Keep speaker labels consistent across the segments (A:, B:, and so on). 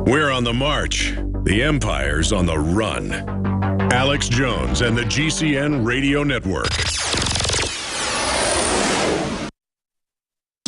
A: We're on the march. The Empire's on the run. Alex Jones and the GCN Radio Network.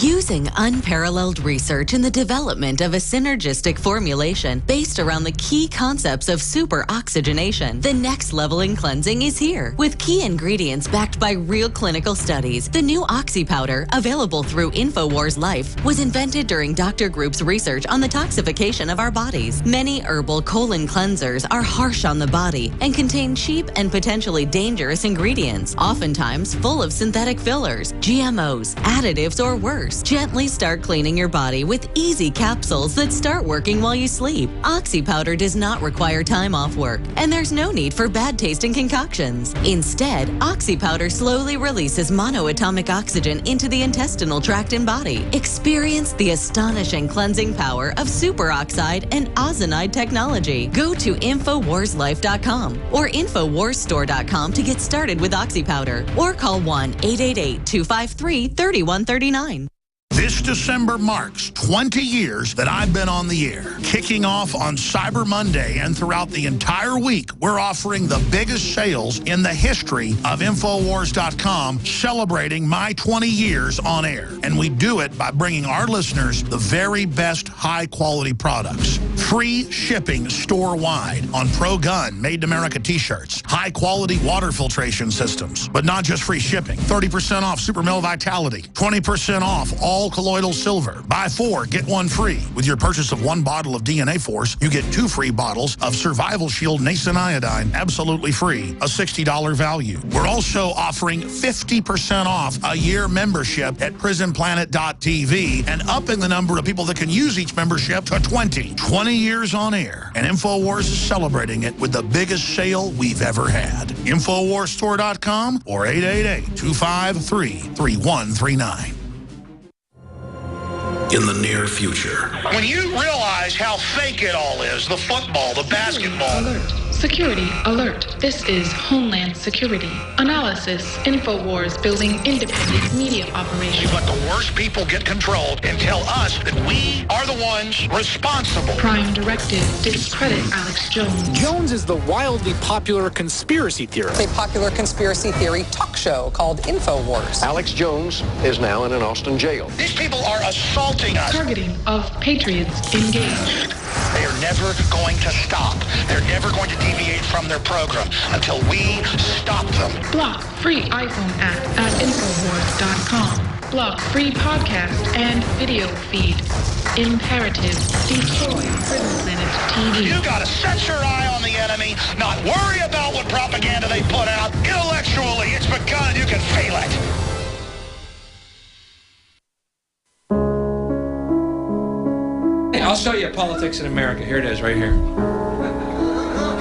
B: Using unparalleled research in the development of a synergistic formulation based around the key concepts of superoxygenation, the next level in cleansing is here. With key ingredients backed by real clinical studies, the new Oxy Powder, available through InfoWars Life, was invented during Dr. Group's research on the toxification of our bodies. Many herbal colon cleansers are harsh on the body and contain cheap and potentially dangerous ingredients, oftentimes full of synthetic fillers, GMOs, additives, or worse. Gently start cleaning your body with easy capsules that start working while you sleep. Oxy Powder does not require time off work, and there's no need for bad tasting concoctions. Instead, Oxy Powder slowly releases monoatomic oxygen into the intestinal tract and body. Experience the astonishing cleansing power of superoxide and ozonide technology. Go to InfoWarsLife.com or InfoWarsStore.com to get started with Oxy Powder, or call 1-888-253-3139.
C: This December marks 20 years that I've been on the air. Kicking off on Cyber Monday and throughout the entire week, we're offering the biggest sales in the history of Infowars.com, celebrating my 20 years on air. And we do it by bringing our listeners the very best high-quality products. Free shipping store-wide on Pro Gun, Made in America t-shirts. High-quality water filtration systems. But not just free shipping. 30% off Super Male Vitality. 20% off all colloidal silver. Buy 4, get 1 free. With your purchase of 1 bottle of DNA Force, you get 2 free bottles of Survival Shield Nascent Iodine, absolutely free, a $60 value. We're also offering 50% off a year membership at PrisonPlanet.tv and upping the number of people that can use each membership to 20. 20 years on air, and InfoWars is celebrating it with the biggest sale we've ever had. InfoWarsStore.com or 888-253-3139.
D: In the near future.
C: When you realize how fake it all is, the football, the basketball.
E: Alert. Security alert. This is Homeland Security. Analysis. InfoWars building independent media operations.
C: Let the worst people get control and tell us that we are the ones responsible.
E: Prime directive. Discredit Alex Jones.
F: Jones is the wildly popular conspiracy theorist.
G: It's a popular conspiracy theory talk show called InfoWars.
H: Alex Jones is now in an Austin jail.
C: These people are assaulting us.
E: Targeting of patriots engaged.
C: They are never going to stop. They're never going to deviate from their program until we stop them.
E: Block free iPhone app at Infowars.com. Block free podcast and video feed. Imperative. Destroy Prison Planet TV.
C: You gotta set your eye on the enemy, not worry about what propaganda they put out. Intellectually, it's begun. You can feel it.
I: I'll show you politics in America. Here it is, right here.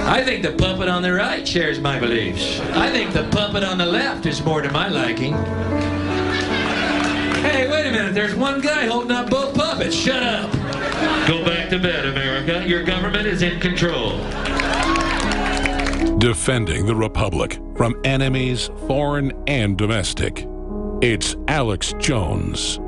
I: I think the puppet on the right shares my beliefs. I think the puppet on the left is more to my liking. Hey, wait a minute. There's one guy holding up both puppets. Shut up. Go back to bed, America. Your government is in control.
A: Defending the Republic from enemies, foreign and domestic. It's Alex Jones.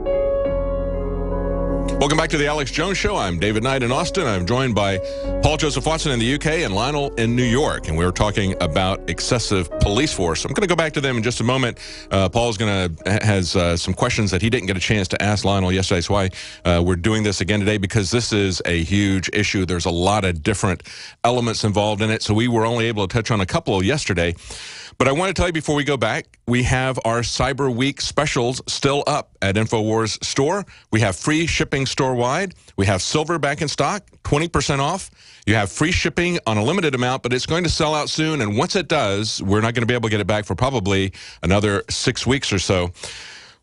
J: Welcome back to the Alex Jones Show. I'm David Knight in Austin. I'm joined by Paul Joseph Watson in the UK and Lionel in New York. And we're talking about excessive police force. I'm going to go back to them in just a moment. Paul's has some questions that he didn't get a chance to ask Lionel yesterday. That's why we're doing this again today, because this is a huge issue. There's a lot of different elements involved in it. So we were only able to touch on a couple yesterday. But I want to tell you before we go back, we have our Cyber Week specials still up at InfoWars Store. We have free shipping store-wide. We have silver back in stock, 20% off. You have free shipping on a limited amount, but it's going to sell out soon. And once it does, we're not going to be able to get it back for probably another 6 weeks or so.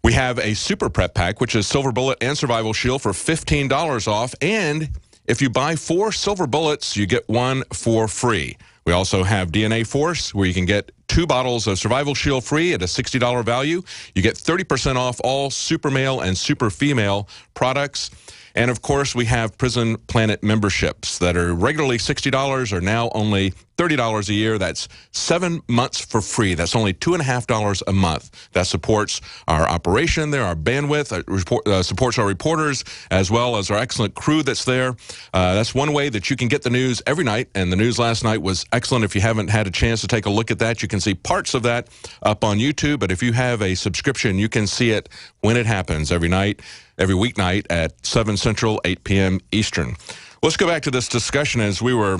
J: We have a Super Prep Pack, which is Silver Bullet and Survival Shield for $15 off. And if you buy 4 silver bullets, you get 1 for free. We also have DNA Force, where you can get 2 bottles of Survival Shield free at a $60 value. You get 30% off all Super Male and Super Female products. And of course, we have Prison Planet memberships that are regularly $60 are now only $30 a year. That's 7 months for free. That's only $2.50 a month. That supports our operation there, our bandwidth, supports our reporters, as well as our excellent crew that's there. That's one way that you can get the news every night, and the news last night was excellent. If you haven't had a chance to take a look at that, you can see parts of that up on YouTube, but if you have a subscription, you can see it when it happens every night, every weeknight at 7 Central, 8 p.m. Eastern. Let's go back to this discussion as we were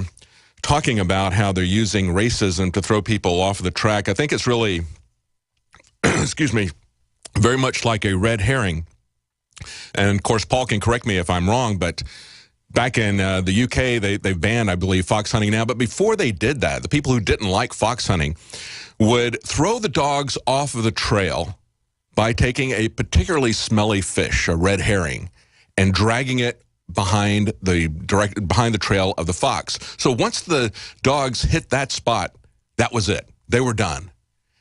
J: talking about how they're using racism to throw people off the track. I think it's really, excuse me, very much like a red herring. And of course, Paul can correct me if I'm wrong, but back in the UK, they've banned, I believe, fox hunting now. But before they did that, the people who didn't like fox hunting would throw the dogs off of the trail by taking a particularly smelly fish, a red herring, and dragging it behind the trail of the fox. So once the dogs hit that spot, that was it. They were done.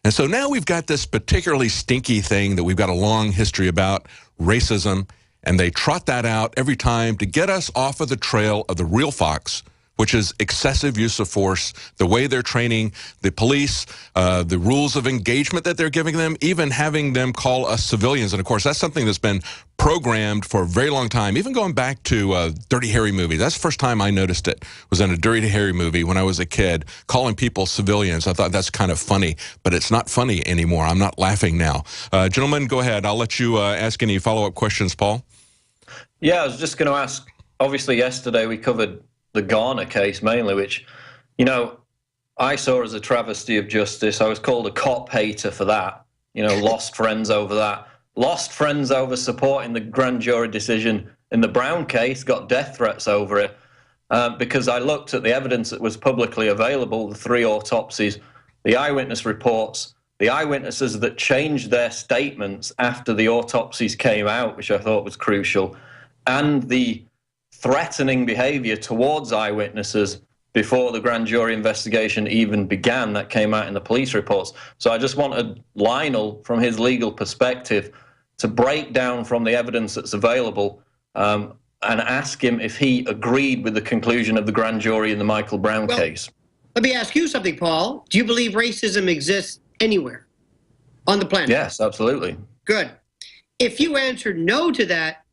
J: And so now we've got this particularly stinky thing that we've got a long history about, racism, and they trot that out every time to get us off of the trail of the real fox, which is excessive use of force, the way they're training the police, the rules of engagement that they're giving them, even having them call us civilians. And of course, that's something that's been programmed for a very long time, even going back to Dirty Harry movie. That's the first time I noticed it, was in a Dirty Harry movie when I was a kid, calling people civilians. I thought that's kind of funny, but it's not funny anymore. I'm not laughing now. Gentlemen, go ahead. I'll let you ask any follow-up questions, Paul.
D: Yeah, I was just going to ask, obviously yesterday we covered the Garner case mainly, which, you know, I saw as a travesty of justice. I was called a cop hater for that. You know, lost friends over that. Lost friends over supporting the grand jury decision in the Brown case, got death threats over it, because I looked at the evidence that was publicly available, the 3 autopsies, the eyewitness reports, the eyewitnesses that changed their statements after the autopsies came out, which I thought was crucial, and the threatening behavior towards eyewitnesses before the grand jury investigation even began that came out in the police reports. So I just wanted Lionel, from his legal perspective, to break down from the evidence that's available and ask him if he agreed with the conclusion of the grand jury in the Michael Brown case.
K: Let me ask you something, Paul. Do you believe racism exists anywhere on the planet?
D: Yes, absolutely.
K: Good. If you answered no to that,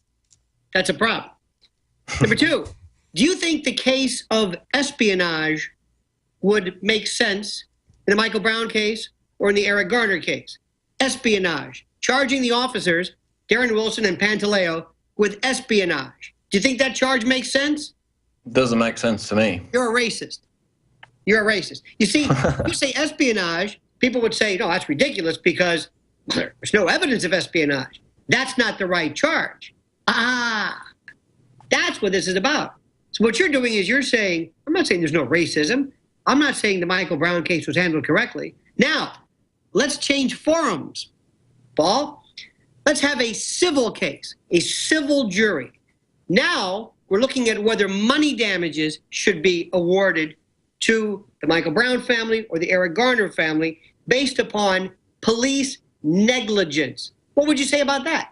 K: that's a problem. Number 2, do you think the case of espionage would make sense in the Michael Brown case or in the Eric Garner case? Espionage, charging the officers, Darren Wilson and Pantaleo, with espionage. Do you think that charge makes sense?
D: Doesn't make sense to me.
K: You're a racist. You're a racist. You see, you say espionage, people would say, no, that's ridiculous because there's no evidence of espionage. That's not the right charge. That's what this is about. So what you're doing is you're saying, I'm not saying there's no racism. I'm not saying the Michael Brown case was handled correctly. Now, let's change forums, Paul. Let's have a civil case, a civil jury. Now, we're looking at whether money damages should be awarded to the Michael Brown family or the Eric Garner family based upon police negligence. What would you say about that?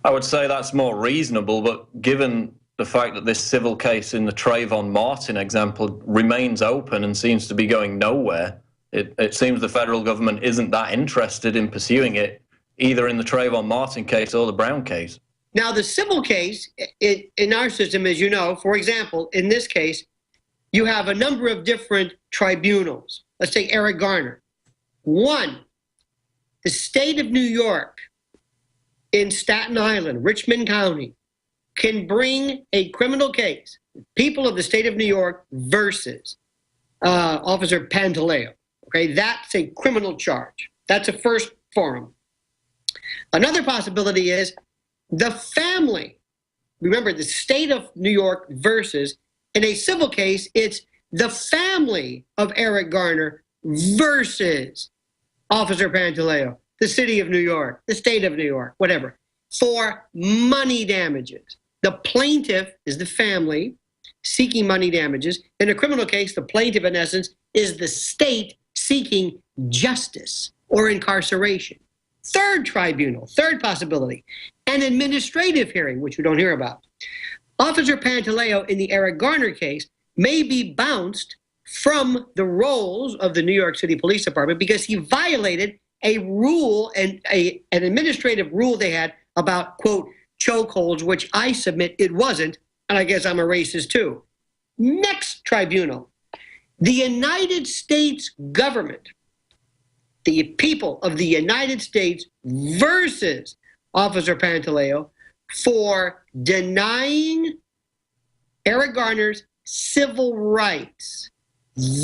D: I would say that's more reasonable, but given the fact that this civil case in the Trayvon Martin example remains open and seems to be going nowhere, it seems the federal government isn't that interested in pursuing it, either in the Trayvon Martin case or the Brown case.
K: Now, the civil case in our system, as you know, for example, in this case, you have a number of different tribunals. Let's take Eric Garner. 1, the state of New York in Staten Island, Richmond County, can bring a criminal case, people of the state of New York versus Officer Pantaleo. Okay, that's a criminal charge. That's a first forum. Another possibility is the family. Remember, the state of New York versus, in a civil case, it's the family of Eric Garner versus Officer Pantaleo, the city of New York, the state of New York, whatever, for money damages. The plaintiff is the family seeking money damages. In a criminal case, the plaintiff, in essence, is the state seeking justice or incarceration. Third tribunal, third possibility, an administrative hearing, which we don't hear about. Officer Pantaleo in the Eric Garner case may be bounced from the roles of the New York City Police Department because he violated a rule and an administrative rule they had about, quote, chokeholds, which I submit it wasn't, and I guess I'm a racist too. Next tribunal, the United States government, the people of the United States versus Officer Pantaleo for denying Eric Garner's civil rights.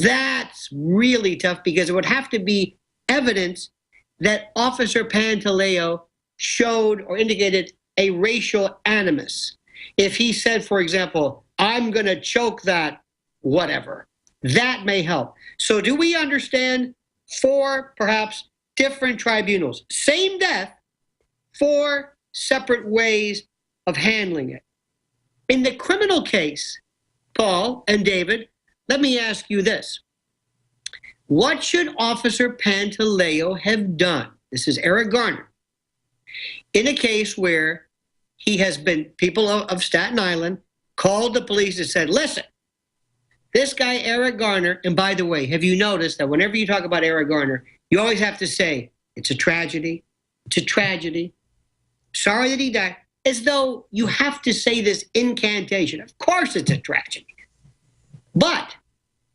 K: That's really tough because it would have to be evidence that Officer Pantaleo showed or indicated a racial animus. If he said, for example, I'm going to choke that, whatever, that may help. So do we understand 4 perhaps different tribunals, same death, 4 separate ways of handling it? In the criminal case, Paul and David, let me ask you this. What should Officer Pantaleo have done? This is Eric Garner. In a case where he has been, people of Staten Island called the police and said, listen, this guy Eric Garner, and by the way, have you noticed that whenever you talk about Eric Garner, you always have to say, it's a tragedy, it's a tragedy, sorry that he died, as though you have to say this incantation. Of course it's a tragedy. But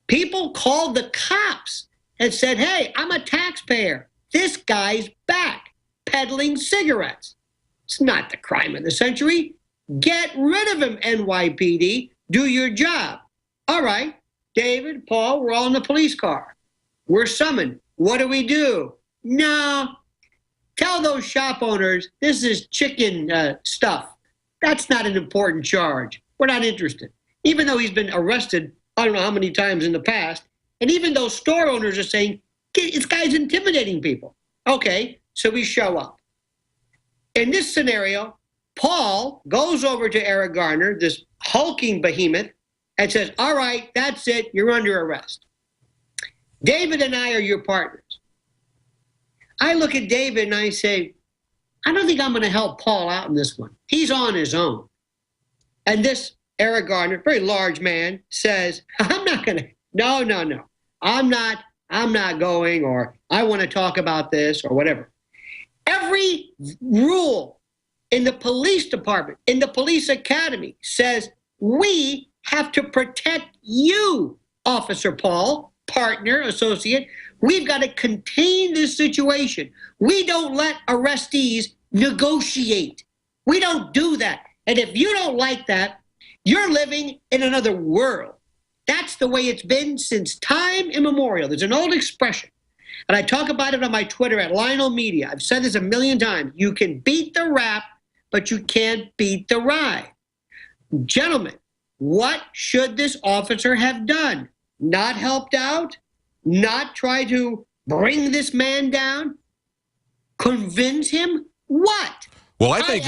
K: people called the cops and said, hey, I'm a taxpayer. This guy's back peddling cigarettes. It's not the crime of the century. Get rid of him, NYPD. Do your job. All right, David, Paul, we're all in the police car. We're summoned. What do? No. Tell those shop owners this is chicken stuff. That's not an important charge. We're not interested. Even though he's been arrested, I don't know how many times in the past, and even those store owners are saying, this guy's intimidating people. Okay, so we show up. In this scenario, Paul goes over to Eric Garner, this hulking behemoth, and says, all right, that's it, you're under arrest. David and I are your partners. I look at David and I say, I don't think I'm going to help Paul out in this one. He's on his own. And this Eric Garner, very large man, says, I'm not going to, no. I'm not going, or I want to talk about this or whatever. Every rule in the police department, in the police academy says, we have to protect you, Officer Paul, partner, associate. We've got to contain this situation. We don't let arrestees negotiate. We don't do that. And if you don't like that, you're living in another world. That's the way it's been since time immemorial. There's an old expression, and I talk about it on my Twitter at Lionel Media. I've said this a million times. You can beat the rap, but you can't beat the ride. Gentlemen, what should this officer have done? Not helped out? Not try to bring this man down? Convince him? What?
J: Well, I think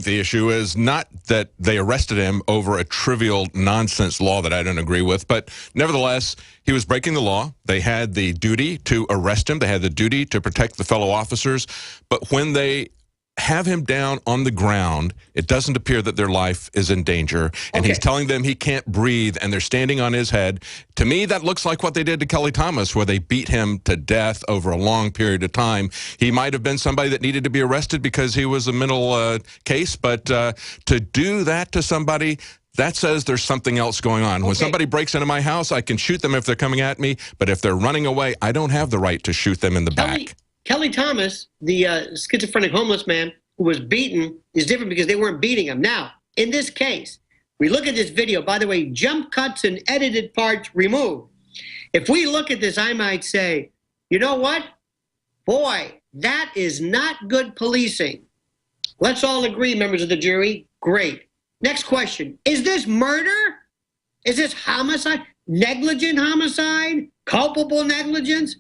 J: the issue is not that they arrested him over a trivial nonsense law that I don't agree with, but nevertheless, he was breaking the law. They had the duty to arrest him. They had the duty to protect the fellow officers. But when they have him down on the ground, it doesn't appear that their life is in danger. And he's telling them he can't breathe, and they're standing on his head. To me, that looks like what they did to Kelly Thomas, where they beat him to death over a long period of time. He might have been somebody that needed to be arrested because he was a mental case, but to do that to somebody, that says there's something else going on. When somebody breaks into my house, I can shoot them if they're coming at me, but if they're running away, I don't have the right to shoot them in the back.
K: Kelly Thomas, the schizophrenic homeless man who was beaten, is different because they weren't beating him. Now, in this case, we look at this video. By the way, jump cuts and edited parts removed. If we look at this, I might say, you know what? Boy, that is not good policing. Let's all agree, members of the jury. Great. Next question. Is this murder? Is this homicide? Negligent homicide? Culpable negligence?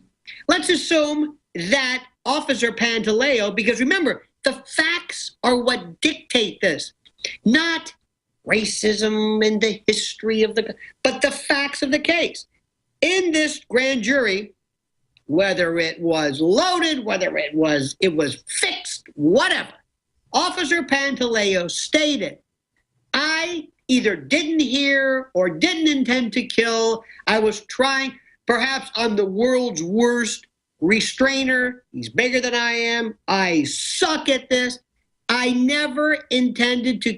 K: Let's assume that Officer Pantaleo, because remember, the facts are what dictate this, not racism and the history of but the facts of the case. In this grand jury, whether it was loaded, whether it was fixed, whatever, Officer Pantaleo stated, I either didn't hear or didn't intend to kill. I was trying, perhaps I'm the world's worst restrainer. He's bigger than I am. I suck at this. I never intended to